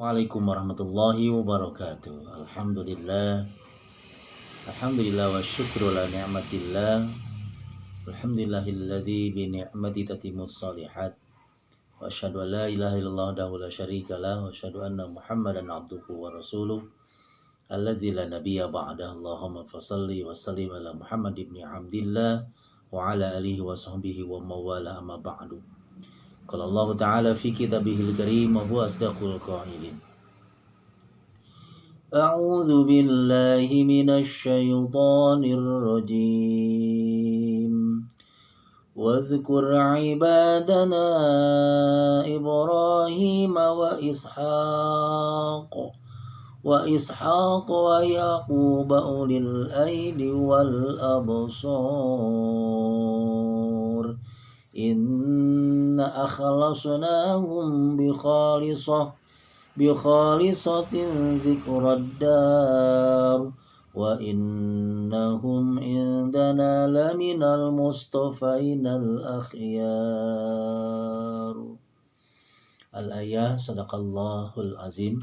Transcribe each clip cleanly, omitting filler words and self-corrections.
Waalaikumsalam warahmatullahi wabarakatuh. Alhamdulillah wa syukru la ni'matillah. Alhamdulillahilladzi bi ni'mati tatimmus shalihat. Wa asyhadu an la ilaha illallah wahdahu la syarika lah wa asyhadu anna Muhammadan abduhu wa rasuluh alladzi la nabiyya ba'dah. Allahumma fashalli wa sallim ala Muhammad ibn Abdillah wa ala alihi wa sahbihi wa mawala amma ba'du. Qala Allah Ta'ala fi kitabihil karim wa huwa asdaqul qailin. A'udzu billahi minasy syaithanir rajim. Wadhkur 'ibadana Ibrahim wa Ishaq wa Yaqub ulil aidi wal absar. Inna akhlasnahum bi khalisatin zikrad dar wa innahum indana laminal mustafainal akhyar. Al-ayah. Sadaqallahul azim.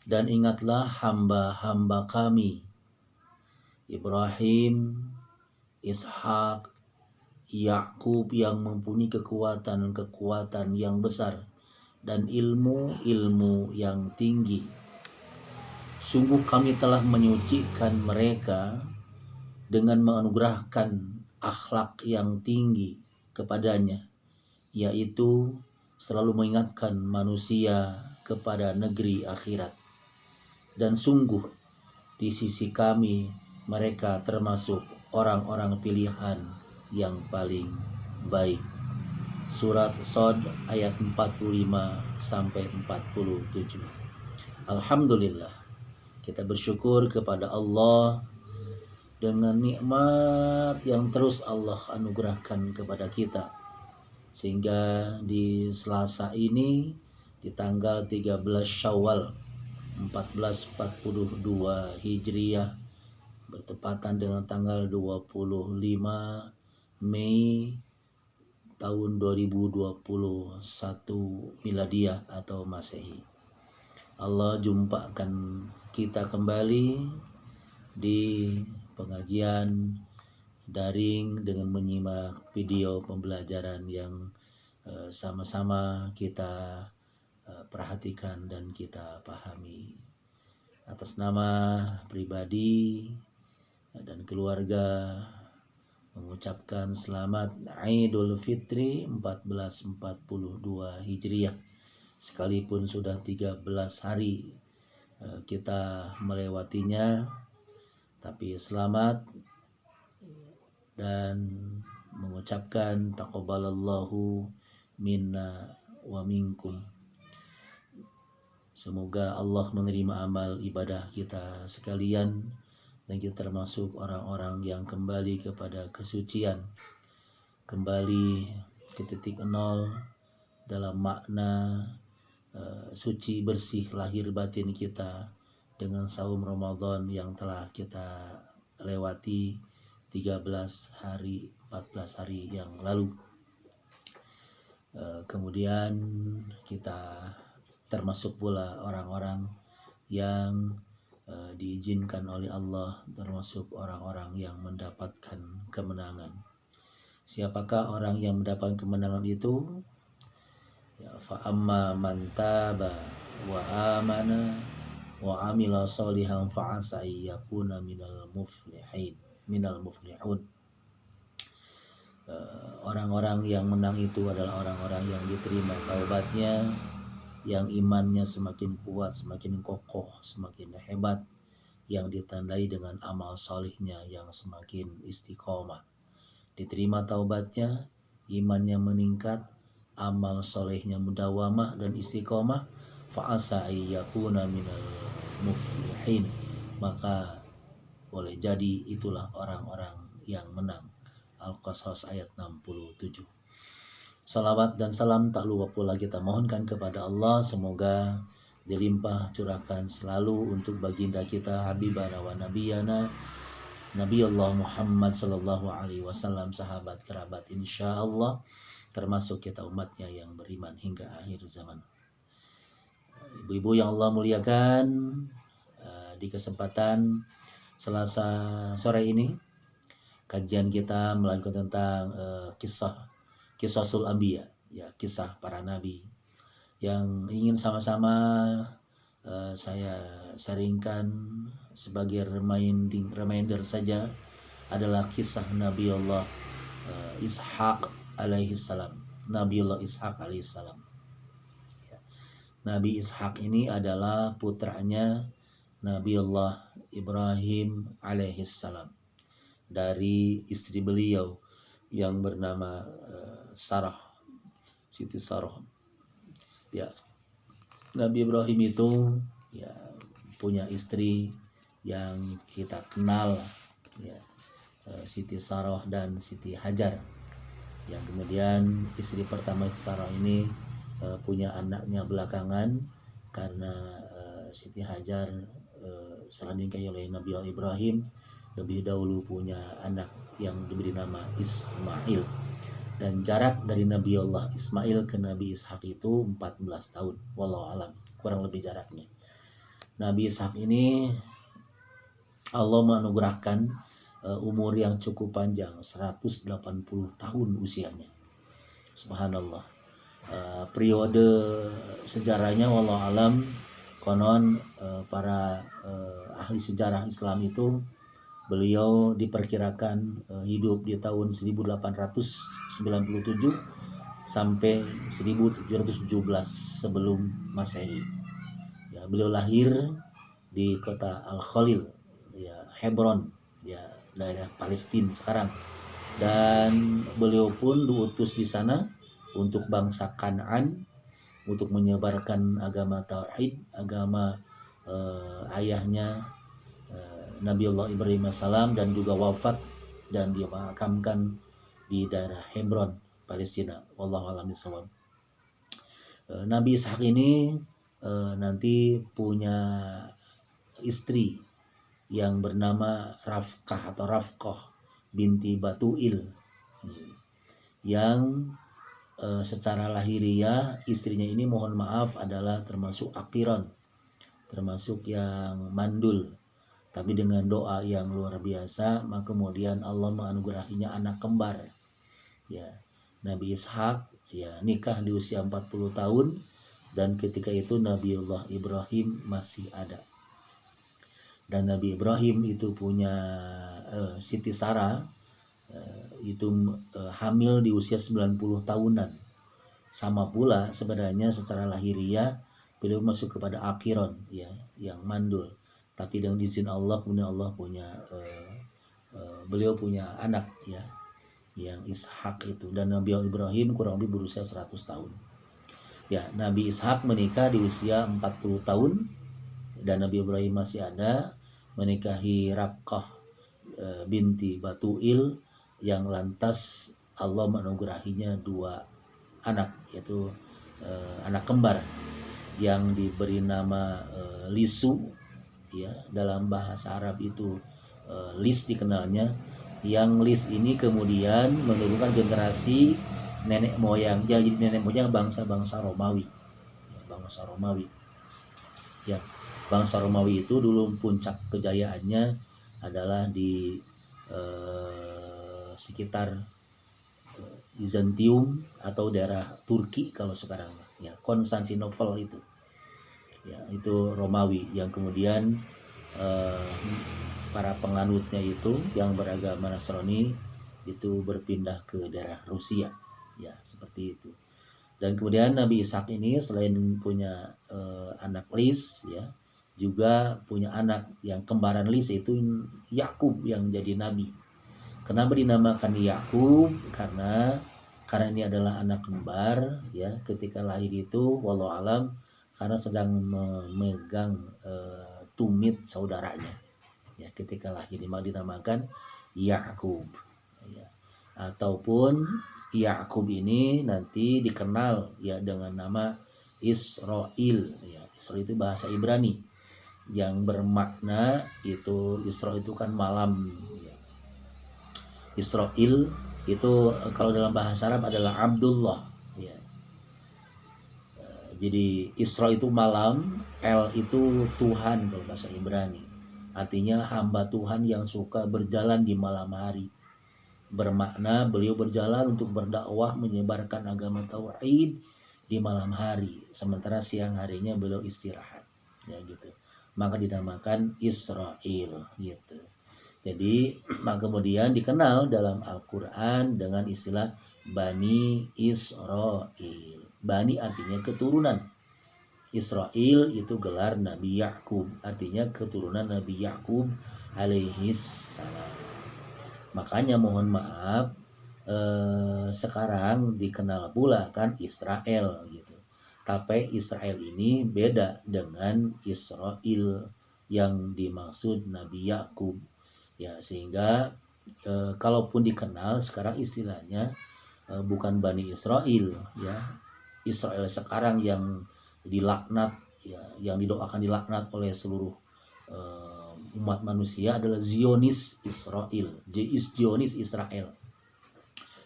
Dan ingatlah hamba-hamba kami Ibrahim, Ishak, Yakub yang mempunyai kekuatan yang besar dan ilmu yang tinggi. Sungguh kami telah menyucikan mereka dengan menganugerahkan akhlak yang tinggi kepadanya, yaitu selalu mengingatkan manusia kepada negeri akhirat. Dan sungguh di sisi kami mereka termasuk orang-orang pilihan yang paling baik. Surat Shad ayat 45 sampai 47. Alhamdulillah, kita bersyukur kepada Allah dengan nikmat yang terus Allah anugerahkan kepada kita, sehingga di Selasa ini di tanggal 13 Syawal 1442 Hijriah bertepatan dengan tanggal 25 Mei tahun 2021 Miladiah atau Masehi. Allah jumpakan kita kembali di pengajian daring dengan menyimak video pembelajaran yang sama-sama kita perhatikan dan kita pahami. Atas nama pribadi dan keluarga mengucapkan selamat Idul Fitri 1442 Hijriah. Sekalipun sudah 13 hari kita melewatinya, tapi selamat dan mengucapkan taqabbalallahu minna wa minkum. Semoga Allah menerima amal ibadah kita sekalian dan kita termasuk orang-orang yang kembali kepada kesucian, kembali ke titik nol dalam makna suci bersih lahir batin kita dengan saum Ramadan yang telah kita lewati 13 hari 14 hari yang lalu. Kemudian kita termasuk pula orang-orang yang diizinkan oleh Allah, termasuk orang-orang yang mendapatkan kemenangan. Siapakah orang yang mendapatkan kemenangan itu? Ya, fa amma man taba wa amana wa amila sholihan fa asa yakuna minal muflihun. Orang-orang yang menang itu adalah orang-orang yang diterima taubatnya, yang imannya semakin kuat, semakin kokoh, semakin hebat, yang ditandai dengan amal solihnya yang semakin istiqomah. Diterima taubatnya, imannya meningkat, amal solihnya mudawamah dan istiqomah, fa'asa ayyakuna minal muflihin, maka boleh jadi itulah orang-orang yang menang. Al-Qasas ayat 67. Salawat dan salam tak lupa pula kita mohonkan kepada Allah, semoga dilimpah curahkan selalu untuk baginda kita Habibana wa Nabiyana Nabi Allah Muhammad sallallahu alaihi wasallam, sahabat kerabat insyaallah, termasuk kita umatnya yang beriman hingga akhir zaman. Ibu-ibu yang Allah muliakan, di kesempatan Selasa sore ini kajian kita melanjutkan tentang kisahul anbiya, ya, kisah para nabi yang ingin sama-sama saya sharingkan sebagai reminder saja adalah kisah Nabi Allah Ishak alaihissalam. Nabiullah Ishak alaihissalam. Nabi Ishak ini adalah putranya Nabiullah Ibrahim alaihissalam dari istri beliau yang bernama Sarah, Siti Sarah. Ya, Nabi Ibrahim itu ya punya istri yang kita kenal, ya, Siti Sarah dan Siti Hajar. Yang kemudian istri pertama Sarah ini punya anaknya belakangan karena Siti Hajar setelah dinikahi oleh Nabi Ibrahim lebih dahulu punya anak yang diberi nama Ismail, dan jarak dari Nabi Allah Ismail ke Nabi Ishak itu 14 tahun, wallahu alam, kurang lebih jaraknya. Nabi Ishak ini Allah menganugerahkan umur yang cukup panjang, 180 tahun usianya, subhanallah. Periode sejarahnya wallahu alam, konon para ahli sejarah Islam itu beliau diperkirakan hidup di tahun 1897 sampai 1717 sebelum Masehi. Ya, beliau lahir di kota Al-Khalil, ya, Hebron, ya, daerah Palestina sekarang. Dan beliau pun diutus di sana untuk bangsa Kan'an, untuk menyebarkan agama tauhid, agama ayahnya Nabiullah Ibrahim AS, dan juga wafat dan dimakamkan di daerah Hebron, Palestina. Wallahu a'lam bishawab. Nabi Ishak ini nanti punya istri yang bernama Rafkah atau Rafqah binti Batuil, yang secara lahiriah istrinya ini, mohon maaf, adalah termasuk akiron, termasuk yang mandul. Tapi dengan doa yang luar biasa, maka kemudian Allah menganugerahinya anak kembar. Ya, Nabi Ishak ya nikah di usia 40 tahun, dan ketika itu Nabiullah Ibrahim masih ada. Dan Nabi Ibrahim itu punya Siti Sarah itu hamil di usia 90 tahunan. Sama pula sebenarnya secara lahiriah beliau masuk kepada akiron, ya, yang mandul. Tapi dengan izin Allah kemudian Allah punya beliau punya anak, ya, yang Ishak itu. Dan Nabi Ibrahim kurang lebih berusia 100 tahun. Ya, Nabi Ishak menikah di usia 40 tahun, dan Nabi Ibrahim masih ada, menikahi Rafqah binti Batuil, yang lantas Allah menganugerahinya 2 anak, yaitu anak kembar yang diberi nama Lisu. Ya, dalam bahasa Arab itu Lis dikenalnya, yang Lis ini kemudian menurunkan generasi nenek moyang, jadi nenek moyang bangsa-bangsa Romawi, ya, bangsa Romawi. Ya, bangsa Romawi itu dulu puncak kejayaannya adalah di sekitar Bizantium atau daerah Turki kalau sekarang, ya, Konstantinopel itu. Ya, itu Romawi, yang kemudian para penganutnya itu yang beragama Nasrani itu berpindah ke daerah Rusia, ya, seperti itu. Dan kemudian Nabi Ishak ini selain punya anak Lis, ya, juga punya anak yang kembaran Lis, yaitu Yakub yang jadi nabi. Kenapa dinamakan Yakub? Karena ini adalah anak kembar, ya, ketika lahir itu wallahu alam karena sedang memegang tumit saudaranya, ya, ketika lahir dinamakan Yakub, ya. Ataupun Yakub ini nanti dikenal, ya, dengan nama Israel, ya. Israel itu bahasa Ibrani yang bermakna itu, Isra itu kan malam, ya. Israel itu kalau dalam bahasa Arab adalah Abdullah, ya. Jadi Isra itu malam, El itu Tuhan kalau bahasa Ibrani. Artinya hamba Tuhan yang suka berjalan di malam hari. Bermakna beliau berjalan untuk berdakwah menyebarkan agama tauhid di malam hari, sementara siang harinya beliau istirahat, ya gitu. Maka dinamakan Israel gitu. Jadi kemudian dikenal dalam Al-Quran dengan istilah Bani Israel. Bani artinya keturunan. Israel itu gelar Nabi Yakub, artinya keturunan Nabi Yakub alaihis salam. Makanya mohon maaf, sekarang dikenal pula kan Israel gitu. Tapi Israel ini beda dengan Israel yang dimaksud Nabi Yakub. Ya, sehingga kalaupun dikenal sekarang istilahnya bukan Bani Israel, ya. Israel sekarang yang dilaknat, ya, yang didoakan dilaknat oleh seluruh umat manusia adalah Zionis Israel, Zionis Israel,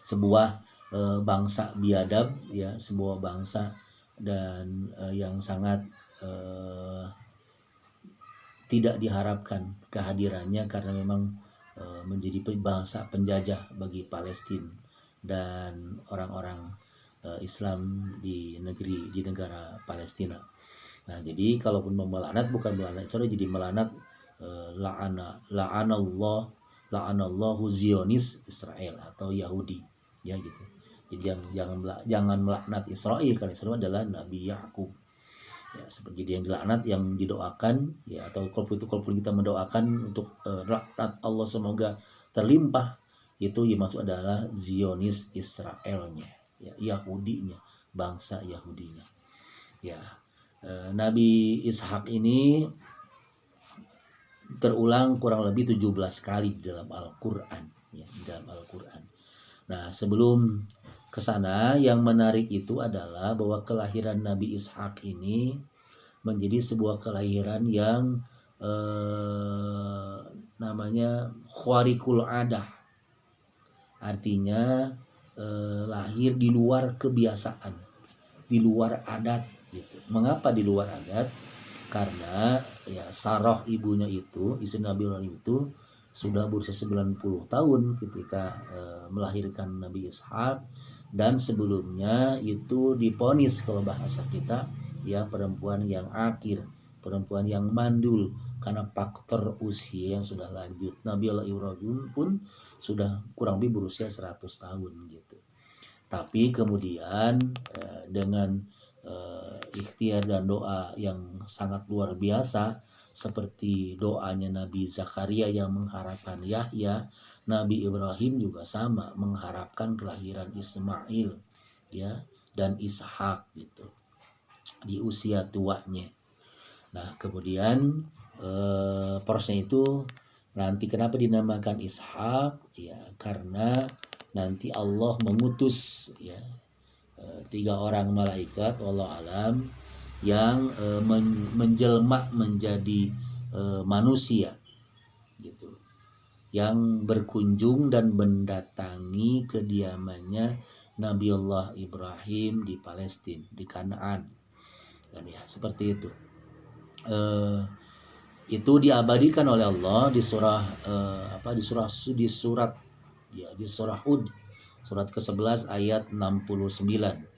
sebuah bangsa biadab, ya, sebuah bangsa dan yang sangat tidak diharapkan kehadirannya karena memang menjadi bangsa penjajah bagi Palestina dan orang-orang Islam di negara Palestina. Nah, jadi kalaupun memelanat bukan melanat Israel, jadi melanat la'anallahu Zionis Israel atau Yahudi, ya gitu. Jadi jangan melaknat Israel karena Israel adalah Nabi Yakub. Ya, seperti yang dilaknat yang didoakan, ya, atau kalaupun kita mendoakan untuk laknat Allah semoga terlimpah, itu yang maksud adalah Zionis Israelnya, ya, Yahudinya, bangsa Yahudinya. Ya, Nabi Ishak ini terulang kurang lebih 17 kali dalam Al-Qur'an, ya, dalam Al-Qur'an. Nah, sebelum ke sana, yang menarik itu adalah bahwa kelahiran Nabi Ishak ini menjadi sebuah kelahiran yang namanya khariqul adah. Artinya lahir di luar kebiasaan, di luar adat gitu. Mengapa di luar adat? Karena ya Sarah ibunya itu, istri Nabi Ibrahim itu sudah berusia 90 tahun ketika melahirkan Nabi Ishak, dan sebelumnya itu diponis kalau bahasa kita, ya, perempuan yang akir, perempuan yang mandul karena faktor usia yang sudah lanjut. Nabi Allah Ibrahim pun sudah kurang lebih berusia 100 tahun gitu. Tapi kemudian dengan ikhtiar dan doa yang sangat luar biasa, seperti doanya Nabi Zakaria yang mengharapkan Yahya, Nabi Ibrahim juga sama mengharapkan kelahiran Ismail, ya, dan Ishak gitu di usia tuanya. Nah, kemudian prosesnya itu nanti kenapa dinamakan Ishak, ya, karena nanti Allah mengutus, ya, 3 orang malaikat wallahu alam yang menjelma menjadi manusia gitu, yang berkunjung dan mendatangi kediamannya Nabiullah Ibrahim di Palestina, di Kanaan, kan, ya, seperti itu. Itu diabadikan oleh Allah di surah di surah Hud, surat ke-11 ayat 69.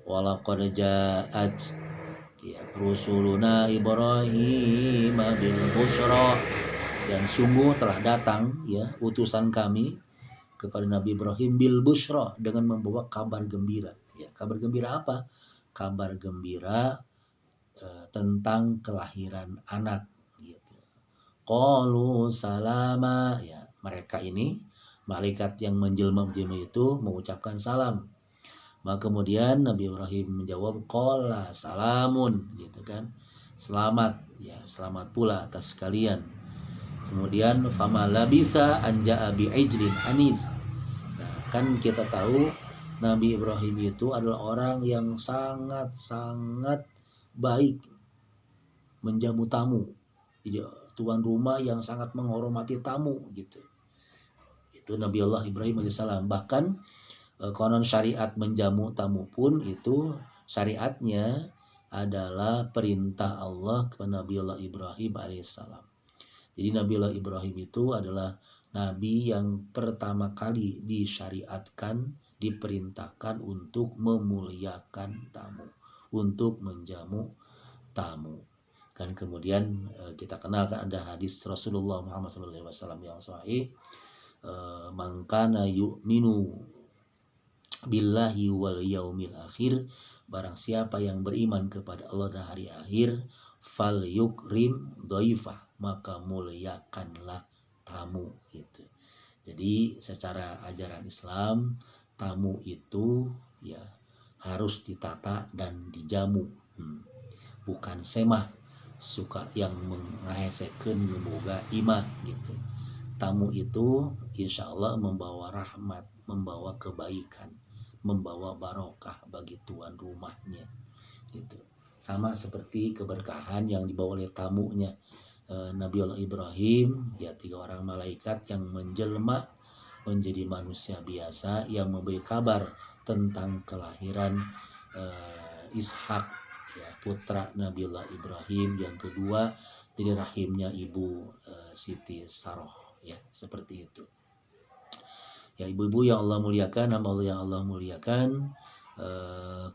Walaqad ja'at, ya, rusuluna Ibrahim bil busyra, dan sungguh telah datang, ya, utusan kami kepada Nabi Ibrahim bil busyra, dengan membawa kabar gembira. Ya, kabar gembira apa? Kabar gembira tentang kelahiran anak gitu. Qalu salama, ya, mereka ini malaikat yang menjelma-jelma itu mengucapkan salam. Maka kemudian Nabi Ibrahim menjawab qala salamun gitu kan. Selamat, ya, selamat pula atas kalian. Kemudian fama labisa anja'a bi'ijlin anis. Nah, kan kita tahu Nabi Ibrahim itu adalah orang yang sangat-sangat baik menjamu tamu. Jadi tuan rumah yang sangat menghormati tamu gitu. Itu Nabi Allah Ibrahim alaihissalam. Bahkan konon syariat menjamu tamu pun itu syariatnya adalah perintah Allah kepada Nabiullah Ibrahim alaihissalam. Jadi Nabiullah Ibrahim itu adalah nabi yang pertama kali disyariatkan, diperintahkan untuk memuliakan tamu, untuk menjamu tamu. Kan kemudian kita kenal kan ada hadis Rasulullah Muhammad SAW yang sahih, man kana yu'minu billahi wal yaumil akhir, barang siapa yang beriman kepada Allah dan hari akhir, fal yukrim dhaifah, maka muliakanlah tamu gitu. Jadi secara ajaran Islam, tamu itu ya harus ditata dan dijamu, bukan semah suka yang mengahesekeun boga imah gitu. Tamu itu insya Allah membawa rahmat, membawa kebaikan, membawa barokah bagi tuan rumahnya gitu. Sama seperti keberkahan yang dibawa oleh tamunya Nabiullah Ibrahim, ya 3 orang malaikat yang menjelma menjadi manusia biasa yang memberi kabar tentang kelahiran Ishak, ya putra Nabiullah Ibrahim yang kedua dari rahimnya ibu Siti Saroh, ya seperti itu. Ya ibu-ibu yang Allah muliakan, nama Allah yang Allah muliakan.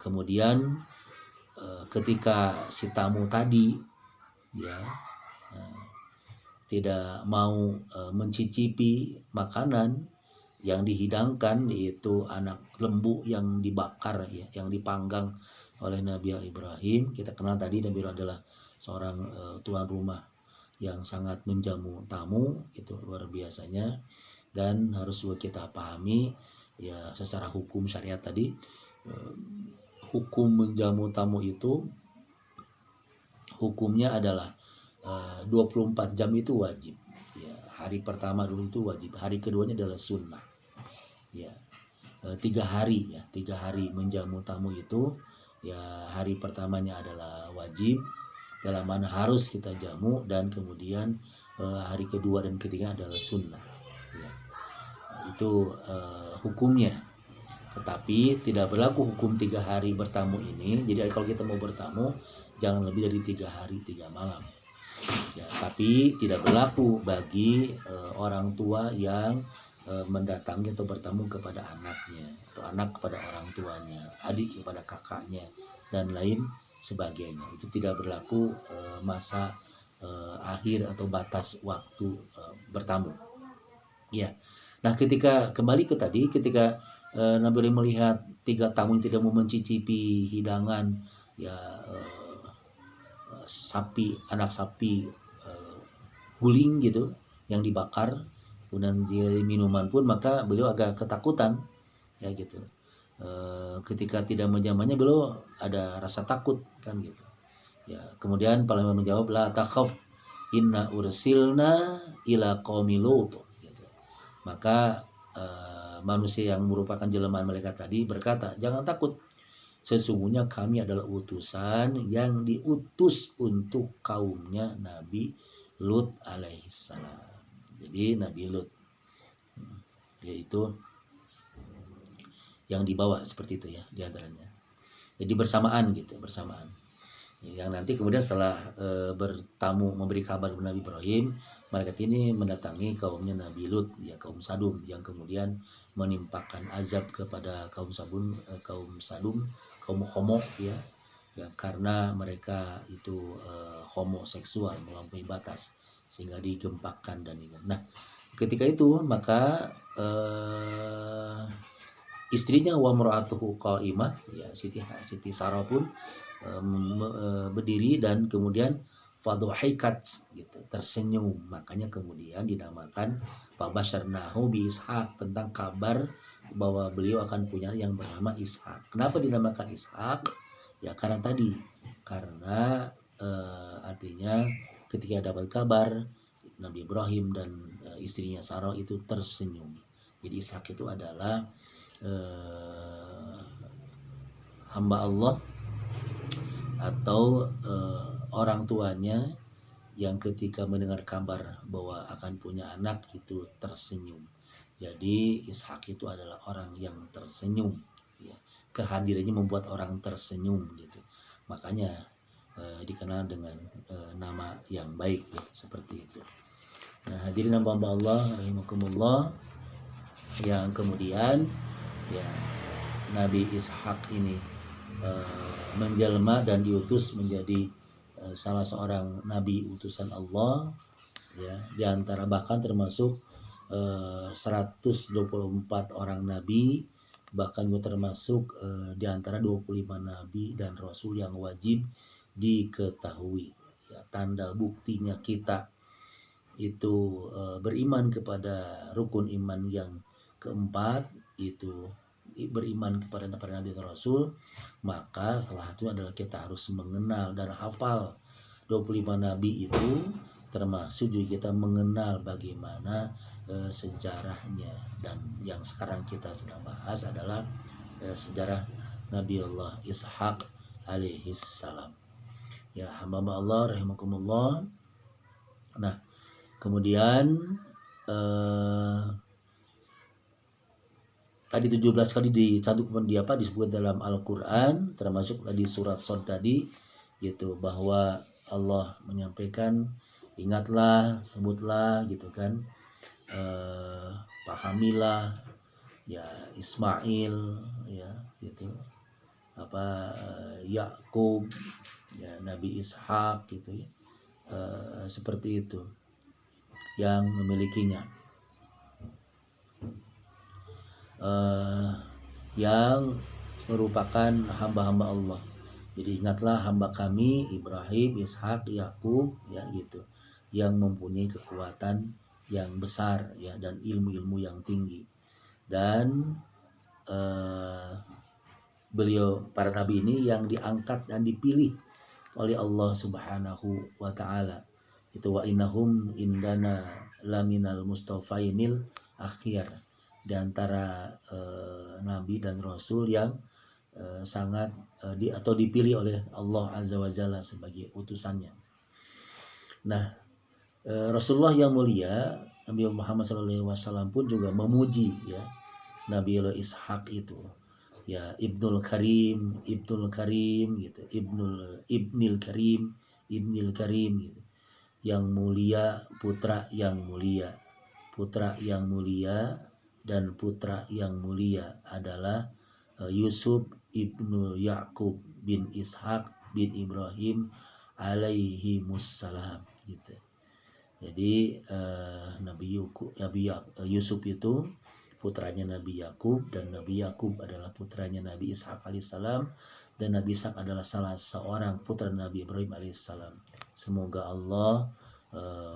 Kemudian ketika si tamu tadi ya tidak mau mencicipi makanan yang dihidangkan, yaitu anak lembu yang dibakar ya, yang dipanggang oleh Nabi Ibrahim. Kita kenal tadi Nabi Ibrahim adalah seorang tuan rumah yang sangat menjamu tamu, itu luar biasanya. Dan harus juga kita pahami ya secara hukum syariat tadi, hukum menjamu tamu itu hukumnya adalah 24 jam itu wajib ya. Hari pertama dulu itu wajib, hari keduanya adalah sunnah ya. 3 hari ya, 3 hari menjamu tamu itu ya, hari pertamanya adalah wajib dalam mana harus kita jamu, dan kemudian hari kedua dan ketiga adalah sunnah ya. Itu hukumnya. Tetapi tidak berlaku hukum 3 hari bertamu ini. Jadi kalau kita mau bertamu jangan lebih dari 3 hari 3 malam ya. Tapi tidak berlaku bagi orang tua yang mendatangi atau bertamu kepada anaknya, atau anak kepada orang tuanya, adik kepada kakaknya, dan lain sebagainya. Itu tidak berlaku masa akhir atau batas waktu bertamu ya. Nah ketika kembali ke tadi, ketika Nabi Ibrahim melihat 3 tamu yang tidak mau mencicipi hidangan ya, sapi, anak sapi guling gitu yang dibakar, kemudian minuman pun, maka beliau agak ketakutan ya gitu. Ketika tidak menjamannya beliau ada rasa takut kan gitu ya. Kemudian paling menjawab, la takhaf inna ursilna ila qaumi Lut gitu. Maka manusia yang merupakan jelmaan malaikat tadi berkata, jangan takut, sesungguhnya kami adalah utusan yang diutus untuk kaumnya Nabi Lut alaihissalam. Jadi Nabi Lut yaitu yang dibawa seperti itu ya diantaranya. Jadi bersamaan gitu, bersamaan. Yang nanti kemudian setelah bertamu memberi kabar kepada Nabi Ibrahim, malaikat ini mendatangi kaumnya Nabi Lut ya, kaum Sadum, yang kemudian menimpakan azab kepada kaum Sadum, kaum homo ya, ya karena mereka itu homoseksual melampaui batas sehingga digempakan dan ini. Nah ketika itu maka istrinya wa mar'atuhu qa'imah ya, Siti Sarah pun berdiri dan kemudian fadhuhikat gitu, tersenyum. Makanya kemudian dinamakan fabasyarnahu bi Ishaq, tentang kabar bahwa beliau akan punya yang bernama Ishaq. Kenapa dinamakan Ishaq? Ya karena tadi, karena artinya ketika dapat kabar Nabi Ibrahim dan istrinya Sarah itu tersenyum. Jadi Ishaq itu adalah hamba Allah atau orang tuanya yang ketika mendengar kabar bahwa akan punya anak itu tersenyum. Jadi Ishak itu adalah orang yang tersenyum ya. Kehadirannya membuat orang tersenyum gitu. makanya dikenal dengan nama yang baik ya, seperti itu. Nah, hadirin hamba Allah rahimakumullah, yang kemudian ya Nabi Ishak ini menjelma dan diutus menjadi salah seorang nabi utusan Allah ya, diantara bahkan termasuk 124 orang nabi, bahkan juga termasuk diantara 25 nabi dan rasul yang wajib diketahui ya. Tanda buktinya kita itu beriman kepada rukun iman yang keempat, itu beriman kepada para nabi dan rasul, maka salah satunya adalah kita harus mengenal dan hafal 25 nabi itu, termasuk juga kita mengenal bagaimana sejarahnya. Dan yang sekarang kita sedang bahas adalah sejarah Nabi Allah Ishak alaihi salam ya, hamba Allah rahimakumullah. Nah, kemudian tadi 17 kali dicantumkan disebut dalam Al-Quran, termasuk di surat Shad tadi gitu, bahwa Allah menyampaikan ingatlah, sebutlah gitu kan, pahamilah ya Ismail ya gitu, Yakub ya, Nabi Ishak gitu ya, seperti itu yang memilikinya, yang merupakan hamba-hamba Allah. Jadi ingatlah hamba kami Ibrahim, Ishak, Yakub ya gitu, yang mempunyai kekuatan yang besar ya, dan ilmu-ilmu yang tinggi. Dan beliau, para nabi ini yang diangkat dan dipilih oleh Allah Subhanahu wa taala. Itu wa innahum indana laminal mustafainil akhir, di antara nabi dan rasul yang sangat atau dipilih oleh Allah Azza wa Jalla sebagai utusannya. Nah, Rasulullah yang mulia Nabi Muhammad SAW pun juga memuji ya Nabi Allah Ishak itu ya, Ibnul Karim gitu, Ibnil Karim gitu, yang mulia, putra yang mulia. Dan putra yang mulia adalah Yusuf ibnu Yakub bin Ishak bin Ibrahim alaihi wassalam gitu. Jadi Nabi Yusuf itu putranya Nabi Yakub, dan Nabi Yakub adalah putranya Nabi Ishak alaihissalam, dan Nabi Ishak adalah salah seorang putra Nabi Ibrahim alaihissalam. Semoga Allah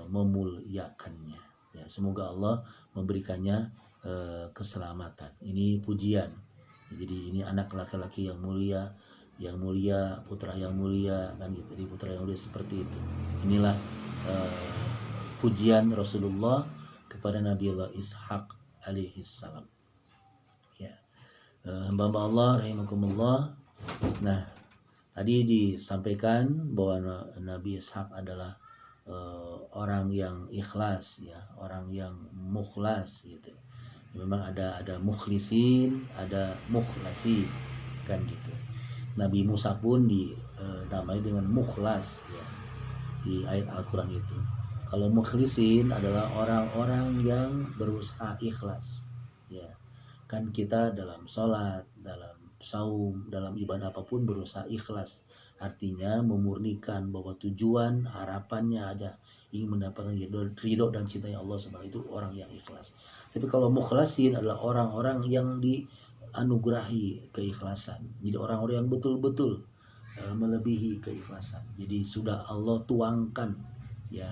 memuliakannya ya, semoga Allah memberikannya keselamatan. Ini pujian. Jadi ini anak laki-laki yang mulia, putra yang mulia kan gitu. Di putra yang mulia seperti itu. Inilah pujian Rasulullah kepada Nabi Allah Ishak alaihi salam. Ya. Hamba Allah rahimakumullah. Nah, tadi disampaikan bahwa Nabi Ishak adalah orang yang ikhlas ya, orang yang mukhlas gitu. Memang ada mukhlisin, ada mukhlasi kan gitu. Nabi Musa pun dinamai dengan mukhlas ya di ayat Al-Quran itu. Kalau mukhlisin adalah orang-orang yang berusaha ikhlas ya. Kan kita dalam sholat, dalam saum, dalam ibadah apapun berusaha ikhlas. Artinya memurnikan bahwa tujuan harapannya ada ingin mendapatkan ridho dan cintanya Allah Subhanahu, itu orang yang ikhlas. Tapi kalau mukhlasin adalah orang-orang yang dianugerahi keikhlasan. Jadi orang-orang yang betul-betul melebihi keikhlasan. Jadi sudah Allah tuangkan ya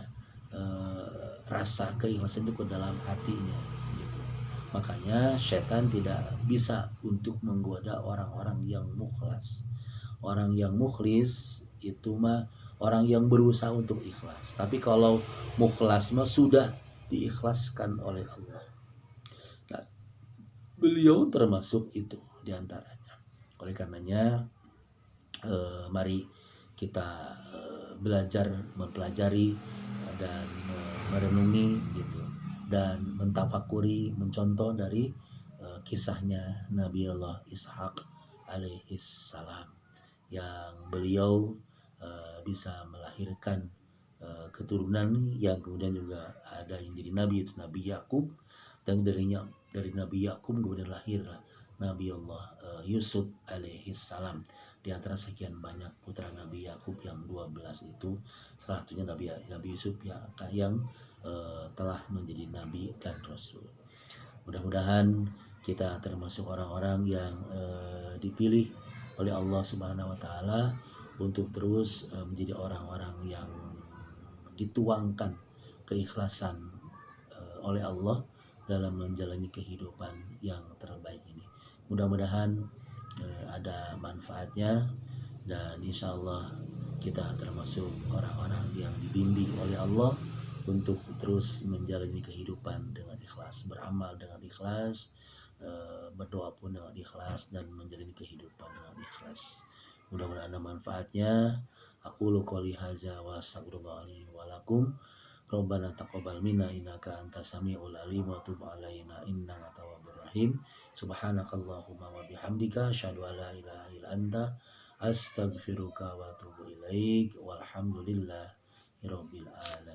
rasa keikhlasan itu ke dalam hatinya gitu. Makanya setan tidak bisa untuk menggoda orang-orang yang mukhlas. Orang yang mukhlis itu mah orang yang berusaha untuk ikhlas. Tapi kalau mukhlas mah sudah diikhlaskan oleh Allah. Nah, beliau termasuk itu diantaranya. Oleh karenanya mari kita belajar, mempelajari dan merenungi gitu, dan mentafakuri, mencontoh dari kisahnya Nabi Allah Ishak alaihi salam yang beliau bisa melahirkan keturunan yang kemudian juga ada yang jadi nabi, itu Nabi Yakub, dan dari Nabi Yakub kemudian lahirlah Nabi Allah Yusuf alaihi salam. Di antara sekian banyak putra Nabi Yakub yang 12 itu, salah satunya Nabi Yusuf yang telah menjadi nabi dan rasul. Mudah-mudahan kita termasuk orang-orang yang dipilih oleh Allah Subhanahu wa taala untuk terus menjadi orang-orang yang dituangkan keikhlasan oleh Allah dalam menjalani kehidupan yang terbaik ini. Mudah-mudahan ada manfaatnya, dan insya Allah kita termasuk orang-orang yang dibimbing oleh Allah untuk terus menjalani kehidupan dengan ikhlas, beramal dengan ikhlas, berdoa pun dengan ikhlas, dan menjalani kehidupan dengan ikhlas. Mudah-mudahan ada manfaatnya. Aku qouli hadza wa astaghfirullah li wa lakum. Rabbana taqabbal minna innaka antas samiul alim wa tub alaina innaka tawwabur rahim. Subhanakallahumma wa bihamdika asyhadu an la ilaha illa anta astaghfiruka wa atubu ilaik. Walhamdulillahirabbil alamin.